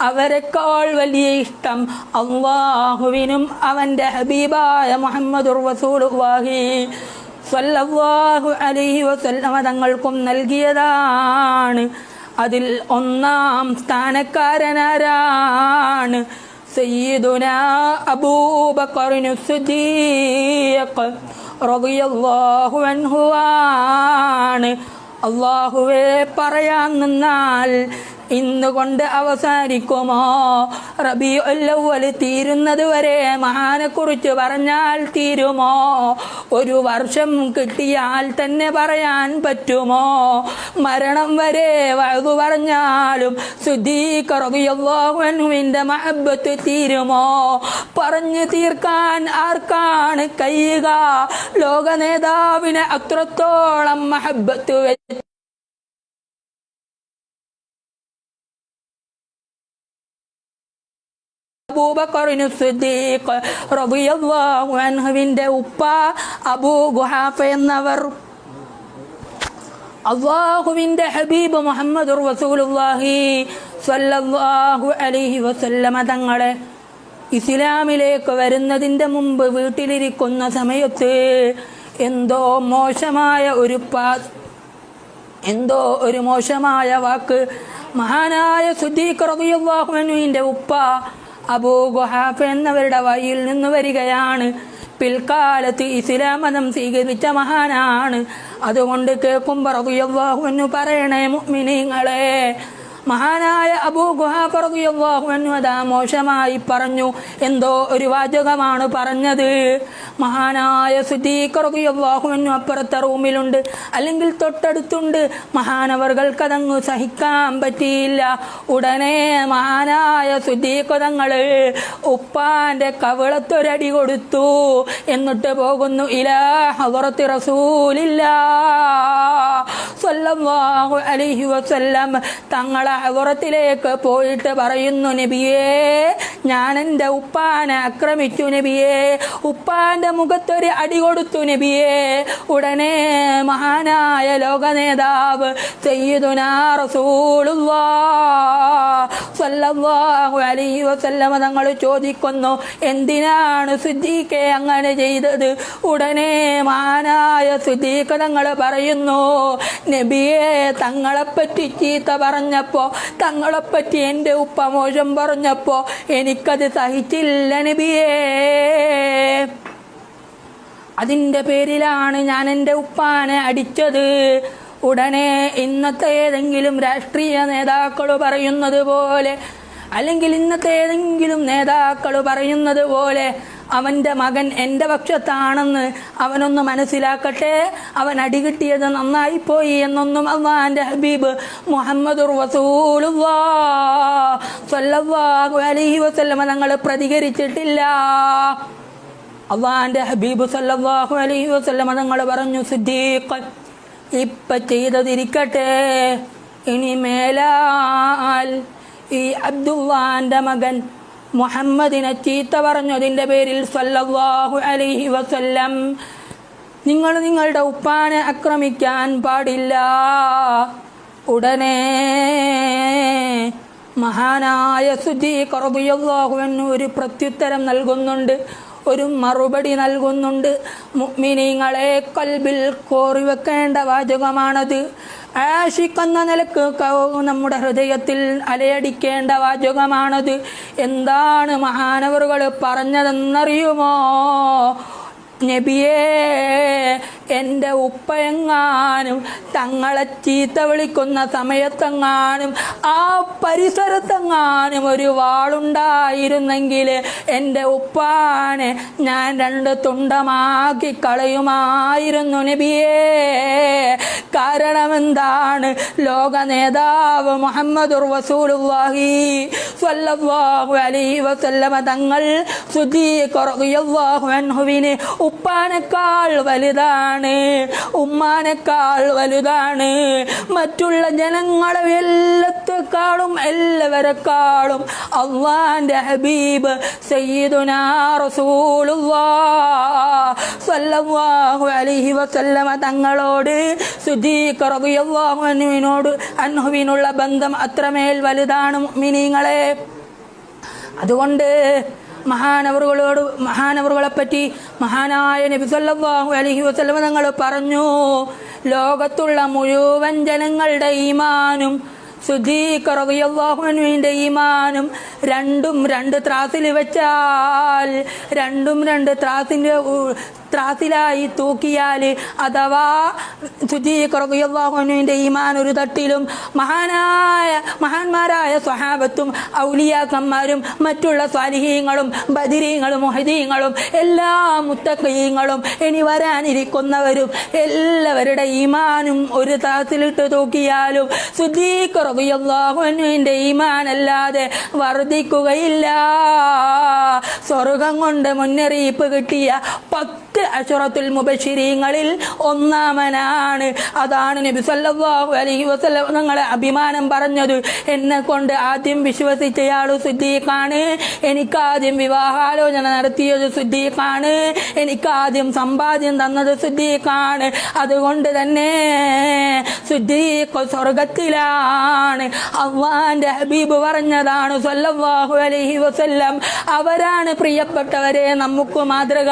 അവരെക്കാൾ വലിയ ഇഷ്ടം അല്ലാഹുവിനും അവൻ്റെ ഹബീബായ മുഹമ്മദുർ റസൂലുള്ളാഹി സ്വല്ലല്ലാഹു അലൈഹി വസല്ലമ തങ്ങൾക്കും നൽകിയതാണ്. അതിൽ ഒന്നാം സ്ഥാനക്കാരനാരാണ്? സയ്യിദുനാ അബൂബക്കറിനു സിദ്ദീഖ് റളിയല്ലാഹു അൻഹു ആണ്. അല്ലാഹുവേ, പറയാൻ നിന്നാൽ ഇന്നുകൊണ്ട് അവസാനിക്കുമോ? റബീഉൽ അവ്വൽ തീരുന്നത് വരെ മഹാനെക്കുറിച്ച് പറഞ്ഞാൽ തീരുമോ? ഒരു വർഷം കിട്ടിയാൽ തന്നെ പറയാൻ പറ്റുമോ? മരണം വരെ വഅദ് പറഞ്ഞാലും സിദ്ദീഖ് റളിയല്ലാഹു അൻഹുവിന്റെ മഹബ്ബത്ത് തീരുമോ? പറഞ്ഞു തീർക്കാൻ ആർക്കാണ് കഴിയുക? ലോക നേതാവിനെ അത്രത്തോളം മഹബ്ബത്ത് അബൂബക്കറിനു സിദ്ദീഖ് റളിയല്ലാഹു അൻഹുവിന്റെ ഉപ്പ അബൂ ഖുഹാഫ എന്നവർ അല്ലാഹുവിന്റെ ഹബീബ് മുഹമ്മദുർ റസൂലുള്ളാഹി സ്വല്ലല്ലാഹു അലൈഹി വസല്ലമ തങ്ങളെ ഇസ്ലാമിലേക്ക് വരുന്നതിൻ്റെ മുമ്പ് വീട്ടിലിരിക്കുന്ന സമയത്ത് എന്തോ ഒരു മോശമായ വാക്ക് മഹാനായ സിദ്ദീഖ് റളിയല്ലാഹു അൻഹുവിന്റെ ഉപ്പ അബൂ ഖുഹാഫ എന്നവരുടെ വായിൽ നിന്ന് വരികയാണ്. പിൽക്കാലത്ത് ഇസ്ലാം മതം സ്വീകരിച്ച മഹാനാണ്. അതുകൊണ്ട് കേൾക്കുമ്പോൾ റളിയല്ലാഹു അൻഹു പറയണേ മുഅ്മിനീങ്ങളെ, മഹാനായ അബൂ ഖുഹാഫ റളിയല്ലാഹു അൻഹു അതാ മോശമായി പറഞ്ഞു. എന്തോ ഒരു വാചകമാണ് പറഞ്ഞത്. മഹാനായ സിദ്ദീഖ് റളിയല്ലാഹു അൻഹു അപ്പുറത്തെ റൂമിലുണ്ട്, അല്ലെങ്കിൽ തൊട്ടടുത്തുണ്ട്. മഹാനവർകൾക്ക് അതങ്ങ് സഹിക്കാൻ പറ്റിയില്ല. ഉടനെ മഹാനായ സിദ്ദീഖ് തങ്ങള് ഉപ്പാന്റെ കവിളത്തൊരടി കൊടുത്തു. എന്നിട്ട് പോകുന്നു ഇലാ ഹളറത്തി റസൂലില്ലാഹ് സ്വല്ലല്ലാഹു അലൈഹി വസല്ലം തങ്ങളെ ഹളറത്തിലേക്ക് പോയിട്ട് പറയുന്നു, നബിയേ, ഞാൻ എൻ്റെ ഉപ്പാനെ ആക്രമിച്ചു നബിയേ, ഉപ്പാന്റെ മുഖത്തൊരു അടി കൊടുത്തു നബിയേ. ഉടനെ മഹാനായ ലോക നേതാവ് സയ്യിദുനാ റസൂലുള്ളാഹി സ്വല്ലല്ലാഹു അലൈഹി വസല്ലമ തങ്ങൾ ചോദിക്കുന്നു, എന്തിനാണ് സിദ്ദീഖേ അങ്ങനെ ചെയ്തത്? ഉടനെ മഹാനായ സിദ്ദീഖ് തങ്ങൾ പറയുന്നു, നബിയെ, തങ്ങളെപ്പറ്റി ചീത്ത പറഞ്ഞപ്പോ, തങ്ങളെപ്പറ്റി എൻ്റെ ഉപ്പ മോശം പറഞ്ഞപ്പോ എനിക്കത് സഹിച്ചില്ല നബിയേ. അതിൻ്റെ പേരിലാണ് ഞാൻ എൻ്റെ ഉപ്പാനെ അടിച്ചത്. ഉടനെ ഇന്നത്തെ ഏതെങ്കിലും രാഷ്ട്രീയ നേതാക്കൾ പറയുന്നത് പോലെ, അല്ലെങ്കിൽ ഇന്നത്തെ ഏതെങ്കിലും നേതാക്കൾ പറയുന്നത് പോലെ അവൻ്റെ മകൻ എൻ്റെ പക്ഷത്താണെന്ന് അവനൊന്ന് മനസ്സിലാക്കട്ടെ. അവൻ അടികിട്ടിയത് നന്നായിപ്പോയി എന്നൊന്നും അല്ലാഹുവിൻ്റെ ഹബീബ് മുഹമ്മദുർ റസൂലുള്ളാഹി സ്വല്ലല്ലാഹു അലൈഹി വസല്ലമ തങ്ങൾ പ്രതികരിച്ചിട്ടില്ല. അല്ലാഹുവിൻ്റെ ഹബീബ് സ്വല്ലല്ലാഹു അലൈഹി വസല്ലമ തങ്ങൾ പറഞ്ഞു, സിദ്ദീഖ്, ഇപ്പം ചെയ്തതിരിക്കട്ടെ, ഇനി മേലാൽ ഈ അബ്ദുള്ളാന്റെ മകൻ മുഹമ്മദിനെ ചീത്ത പറഞ്ഞതിൻ്റെ പേരിൽ സ്വല്ലല്ലാഹു അലൈഹി വസല്ലം നിങ്ങൾ നിങ്ങളുടെ ഉപ്പാനെ ആക്രമിക്കാൻ പാടില്ല. ഉടനെ മഹാനായ സിദ്ദീഖ് റളിയല്ലാഹു അൻഹു ഒരു പ്രത്യുത്തരം നൽകുന്നുണ്ട്, ഒരു മറുപടി നൽകുന്നുണ്ട്. മുഅ്മിനീങ്ങളെ, ഖൽബിൽ കോറിവെക്കേണ്ട വാചകമാണത്. ആഷിഖ് എന്ന നിലക്ക് നമ്മുടെ ഹൃദയത്തിൽ അലയടിക്കേണ്ട വാചകമാണത്. എന്താണ് മഹാനവറുകൾ പറഞ്ഞതെന്നറിയുമോ? നബിയേ, എൻ്റെ ഉപ്പയെങ്ങാനും തങ്ങളെ ചീത്ത വിളിക്കുന്ന സമയത്തെങ്ങാനും ആ പരിസരത്തെങ്ങാനും ഒരു വാളുണ്ടായിരുന്നെങ്കിൽ എൻ്റെ ഉപ്പാനെ ഞാൻ 2 തുണ്ടമാക്കി കളയുമായിരുന്നു നബിയേ. കാരണം എന്താണ്? ലോക നേതാവ് മുഹമ്മദുർ റസൂലുള്ളാഹി സ്വല്ലല്ലാഹു അലൈഹി വസല്ലമ തങ്ങൾ സിദ്ദീഖ് റളിയല്ലാഹു അൻഹുവിന് ഉപ്പാനേക്കാൾ വലുതാണ്, ഉമ്മാനേക്കാൾ വലുതാണ്. മറ്റുള്ള ജനങ്ങളെ എല്ലാവരെക്കാളും അള്ളാന്റെ ഹബീബ് സയ്യിദുനാ റസൂലുള്ളാഹ് സ്വല്ലല്ലാഹു അലൈഹി വസല്ലമ തങ്ങളോട് സിദ്ദീഖ് റളിയല്ലാഹു അൻഹുവിനുള്ള ബന്ധം അത്രമേൽ വലുതാണ് മുഅ്മിനീങ്ങളെ. അതുകൊണ്ട് മഹാനവറുകളെ പറ്റി മഹാനായ നബി സല്ലല്ലാഹു അലൈഹി വസല്ലമ തങ്ങൾ പറഞ്ഞു, ലോകത്തുള്ള മുഴുവൻ ജനങ്ങളുടെ ഈമാനും സിദ്ദീഖ് റളിയല്ലാഹു അൻഹുവിന്റെ ഈമാനും രണ്ടും രണ്ട് ത്രാസിൽ വെച്ചാൽ, രണ്ടും രണ്ട് ത്രാസിലായി തൂക്കിയാൽ, അഥവാ സിദ്ദീഖ് റളിയല്ലാഹു അൻഹുവിന്റെ ഈമാൻ ഒരു തട്ടിലും മഹാന്മാരായ സ്വഹാബത്തും ഔലിയാക്കന്മാരും മറ്റുള്ള സ്വാലിഹീങ്ങളും ബദരീങ്ങളും മുഹദീങ്ങളും എല്ലാ മുത്തഖീങ്ങളും ഇനി വരാനിരിക്കുന്നവരും എല്ലാവരുടെ ഈമാനും ഒരു ത്രാസിലിട്ട് തൂക്കിയാലും സിദ്ദീഖ് റളിയല്ലാഹു അൻഹുവിന്റെ ഈമാൻ അല്ലാതെ വർദ്ധിക്കുകയില്ല. സ്വർഗം കൊണ്ട് മുന്നറിയിപ്പ് കിട്ടിയ 10 അശറത്തുൽ മുബശ്ശിരീങ്ങളിൽ ഒന്നാമനാണ്. അതാണ് നബി സല്ലല്ലാഹു അലൈഹി വസല്ലം തങ്ങളെ അഭിമാനം പറഞ്ഞത്. എന്നെ കൊണ്ട് ആദ്യം വിശ്വസിച്ചയാൾ സിദ്ദീഖാണ്, എനിക്കാദ്യം വിവാഹാലോചന നടത്തിയത് സിദ്ദീഖാണ്, എനിക്കാദ്യം സമ്പാദ്യം തന്നത് സിദ്ദീഖാണ്. അതുകൊണ്ട് തന്നെ സിദ്ദീഖ് സ്വർഗത്തിലാണ്. അള്ളാന്റെ ഹബീബ് പറഞ്ഞതാണ് സല്ലല്ലാഹു അലൈഹി വസല്ലം, അവരാണ് പ്രിയപ്പെട്ടവരെ നമുക്ക് മാതൃക.